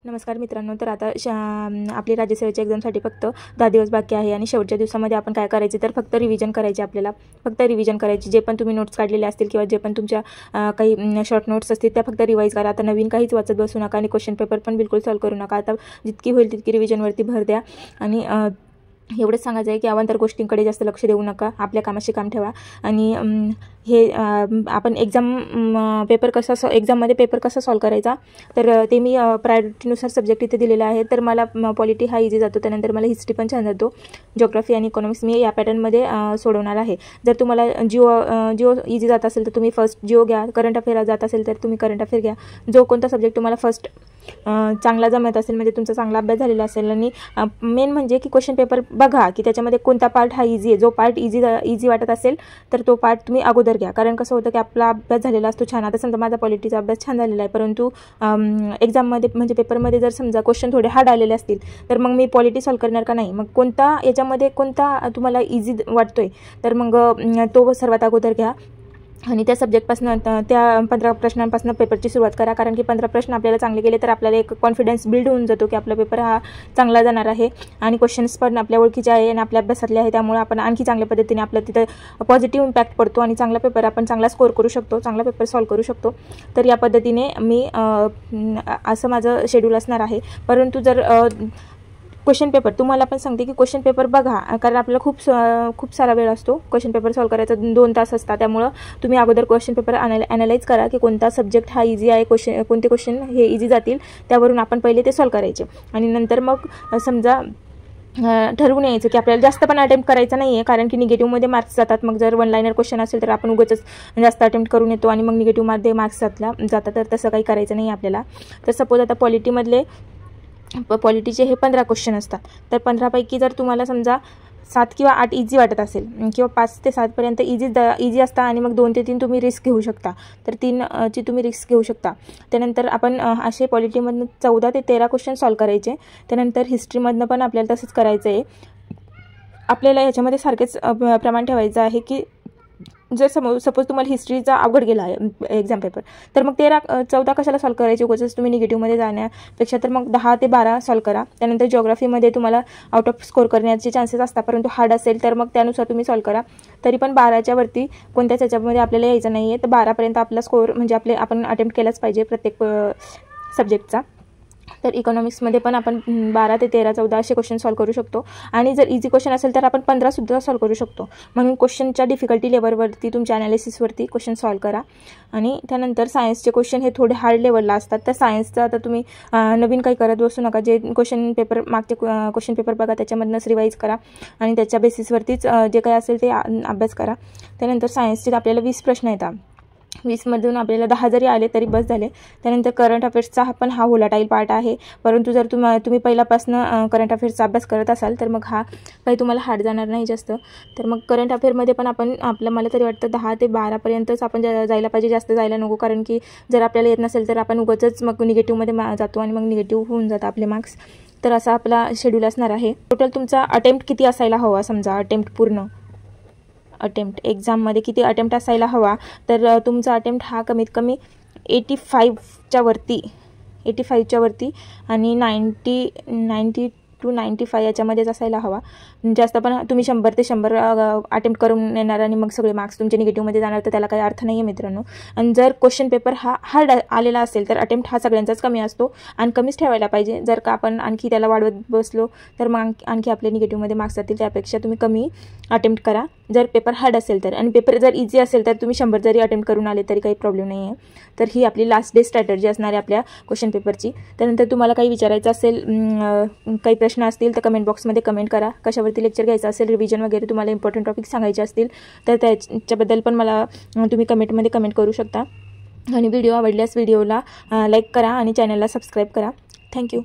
नमस्कार मित्रांनो, तर आता आपली राज्यसेवेच्या एक्झामसाठी फक्त 10 दिवस बाकी आहे आणि शेवटच्या दिवसामध्ये आपण काय करायचे तर फक्त रिव्हिजन करायची. आपल्याला फक्त रिव्हिजन करायची. जे पण तुम्ही नोट्स काढलेले असतील किंवा जे पण तुमच्या काही शॉर्ट नोट्स असतील त्या फक्त रिवाईज करा. आता नवीन काहीच वाचत बसू नका आणि क्वेश्चन पेपर पण बिलकुल सॉल्व करू नका. आता जितकी होईल तितकी रिव्हिजनवरती भर द्या आणि एवढंच सांगायचं आहे की अवांतर गोष्टींकडे जास्त लक्ष देऊ नका. आपल्या कामाशी काम ठेवा. आणि हे आपण पेपर एक्झाममध्ये पेपर कसा सॉल्व करायचा तर ते मी प्रायोरिटीनुसार सब्जेक्ट इथे दिलेला आहे. तर मला पॉलिटी हा इझी जातो, त्यानंतर मला हिस्ट्री पण छान जातो, जिओग्राफी आणि इकॉनॉमिक्स मी या पॅटर्नमध्ये सोडवणार आहे. जर तुम्हाला जिओ इझी जात असेल तर तुम्ही फर्स्ट जिओ घ्या. करंट अफेअर जात असेल तर तुम्ही करंट अफेअर घ्या. जो कोणता सब्जेक्ट तुम्हाला फर्स्ट चांगला जमत असेल, म्हणजे तुमचा चांगला अभ्यास झालेला असेल आणि मेन म्हणजे की क्वेश्चन पेपर बघा की त्याच्यामध्ये कोणता पार्ट हा इझी आहे. जो पार्ट इझी वाटत असेल तर तो पार्ट तुम्ही अगोदर घ्या. कारण कसं होतं की आपला अभ्यास झालेला असतो छान. आता समजा माझा पॉलिटीचा अभ्यास छान झालेला आहे, परंतु एक्झाममध्ये म्हणजे पेपरमध्ये जर समजा क्वेश्चन थोडे हार्ड आलेले असतील तर मग मी पॉलिटी सॉल्व करणार का नाही. मग याच्यामध्ये कोणता तुम्हाला इझी वाटतोय तर मग तो सर्वात अगोदर घ्या आणि त्या सब्जेक्टपासून त्या 15 प्रश्नांपासून पेपरची सुरुवात करा. कारण की 15 प्रश्न आपल्याला चांगले गेले तर आपल्याला एक कॉन्फिडन्स बिल्ड होऊन जातो की आपला पेपर हा चांगला जाणार आहे आणि क्वेश्चन्स पण आपल्या ओळखीचे आहे आणि आपल्या अभ्यासातले आहे. त्यामुळे आपण आणखी चांगल्या पद्धतीने आपलं तिथं पॉझिटिव्ह इम्पॅक्ट पडतो आणि चांगला पेपर आपण चांगला स्कोर करू शकतो, चांगला पेपर सॉल्व करू शकतो. तर या पद्धतीने मी असं माझं शेड्यूल असणार आहे. परंतु जर क्वेश्चन पेपर तुम्हाला पण सांगते की क्वेश्चन पेपर बघा, कारण आपल्याला खूप सारा वेळ असतो. क्वेश्चन पेपर सॉल्व करायचा 2 तास असतात. त्यामुळं तुम्ही अगोदर क्वेश्चन पेपर ॲनालाइज करा की कोणता सब्जेक्ट हा इझी आहे, कोणते क्वेश्चन हे इझी जातील, त्यावरून आपण पहिले ते सॉल्व करायचे. आणि नंतर मग समजा ठरवून यायचं की आपल्याला जास्त पण अटेम्प्ट करायचं नाही आहे, कारण की निगेटिव्हमध्ये मार्क्स जातात. मग जर 1 लाइनर क्वेश्चन असेल तर आपण उगाच जास्त अटेम्प्ट करून येतो आणि मग निगेटिव्हमध्ये मार्क्स जातात. तर तसं काही करायचं नाही आपल्याला. तर सपोज आता पॉलिटीचे हे 15 क्वेश्चन असतात. तर 15 पैकी जर तुम्हाला समजा 7 किंवा 8 इझी वाटत असेल किंवा 5 ते 7 पर्यंत इझी असता आणि मग 2 ते 3 तुम्ही रिस्क घेऊ शकता. तर 3ची तुम्ही रिस्क घेऊ शकता. त्यानंतर आपण असे पॉलिटीमधनं 14 ते 13 क्वेश्चन सॉल्व करायचे. त्यानंतर हिस्ट्रीमधनं पण आपल्याला तसंच करायचं आहे. आपल्याला याच्यामध्ये सारखेच प्रमाण ठेवायचं आहे की जर सपोज तुम्हाला हिस्ट्रीचा अवघड गेला आहे एक्झाम पेपर तर मग 13-14 कशाला सॉल्व करायचे उगाच तुम्ही निगेटिव्हमध्ये जाण्यापेक्षा. तर मग 10 ते 12 सॉल्व करा. त्यानंतर जिओग्राफीमध्ये तुम्हाला आउट ऑफ स्कोर करण्याचे चान्सेस असतात, परंतु हार्ड असेल तर मग त्यानुसार तुम्ही सॉल्व करा. तरी पण 12च्या वरती कोणत्याच याच्यामध्ये आपल्याला यायचं नाही आहे. तर 12पर्यंत आपला स्कोर म्हणजे आपण अटेम्प्ट केलाच पाहिजे प्रत्येक सब्जेक्टचा. तर इकॉनॉमिक्समध्ये पण आपण 12 ते 13, 14 असे क्वेश्चन सॉल्व करू शकतो. आणि जर इझी क्वेश्चन असेल तर आपण 15सुद्धा सॉल्व करू शकतो. म्हणून क्वेश्चनच्या डिफिकल्टी लेवलवरती तुमच्या ॲनालिसिसवरती क्वेश्चन सॉल्व करा. आणि त्यानंतर सायन्सचे क्वेश्चन हे थोडे हार्ड लेवलला असतात. तर सायन्सचं आता तुम्ही नवीन काही करत बसू नका. जे मागचे क्वेश्चन पेपर बघा, त्याच्यामधनंच रिवाईज करा आणि त्याच्या बेसिसवरतीच जे काही असेल ते अभ्यास करा. त्यानंतर सायन्सचे आपल्याला 20 प्रश्न येतात. 20मधून आपल्याला 10 जरी आले तरी बस झाले. त्यानंतर करंट अफेअर्सचा पण हा व्होलाटाईल पार्ट आहे. परंतु जर तुम्ही पहिल्यापासून करंट अफेअर्सचा अभ्यास करत असाल तर मग हा काही तुम्हाला हार्ड जाणार नाही जास्त. तर मग करंट अफेअरमध्ये पण मला तरी वाटतं 10 ते 12पर्यंतच आपण जायला पाहिजे, जास्त जायला नको. कारण की जर आपल्याला येत नसेल तर आपण उगाचच मग निगेटिव्हमध्ये जातो आणि मग निगेटिव्ह होऊन जातं आपले मार्क्स. तर असा आपला शेड्यूल असणार आहे. टोटल तुमचा अटेम्प्ट किती असायला हवा, समजा एक्झाममध्ये किती अटेम्प्ट असायला हवा तर तुमचा अटेम्प्ट हा कमीत कमी 85च्या वरती आणि 90 to 95 याच्यामध्येच असायला हवा. जास्त पण तुम्ही 100 ते 100 अटेम्प्ट करून येणार आणि मग सगळे मार्क्स तुमचे निगेटिव्हमध्ये जाणार तर त्याला काही अर्थ नाही आहे मित्रांनो. आणि जर क्वेश्चन पेपर हा हार्ड आलेला असेल तर अटेम्प्ट हा सगळ्यांचाच कमी असतो आणि कमीच ठेवायला पाहिजे. जर का आपण आणखी त्याला वाढवत बसलो तर मग आणखी आपले निगेटिव्हमध्ये मार्क्स जातील. त्यापेक्षा तुम्ही कमी अटेम्प्ट करा जर पेपर हार्ड असेल तर. आणि पेपर जर इझी असेल तर तुम्ही 100 जरी अटेम्प्ट करून आले तरी काही प्रॉब्लेम नाही आहे. तर ही आपली लास्ट डे स्ट्रॅटर्जी असणार आहे आपल्या क्वेश्चन पेपरची. त्यानंतर तुम्हाला काही विचारायचं असेल, काही प्रश्न असतील तर कमेंट बॉक्समध्ये कमेंट करा. कशावरती लेक्चर घ्यायचं असेल, रिव्हिजन वगैरे तुम्हाला इम्पॉर्टंट टॉपिक सांगायचे असतील तर त्याच्याबद्दल पण मला तुम्ही कमेंटमध्ये कमेंट करू शकता. आणि व्हिडिओ आवडल्यास व्हिडिओला लाईक करा आणि चॅनलला सबस्क्राईब करा. थँक्यू.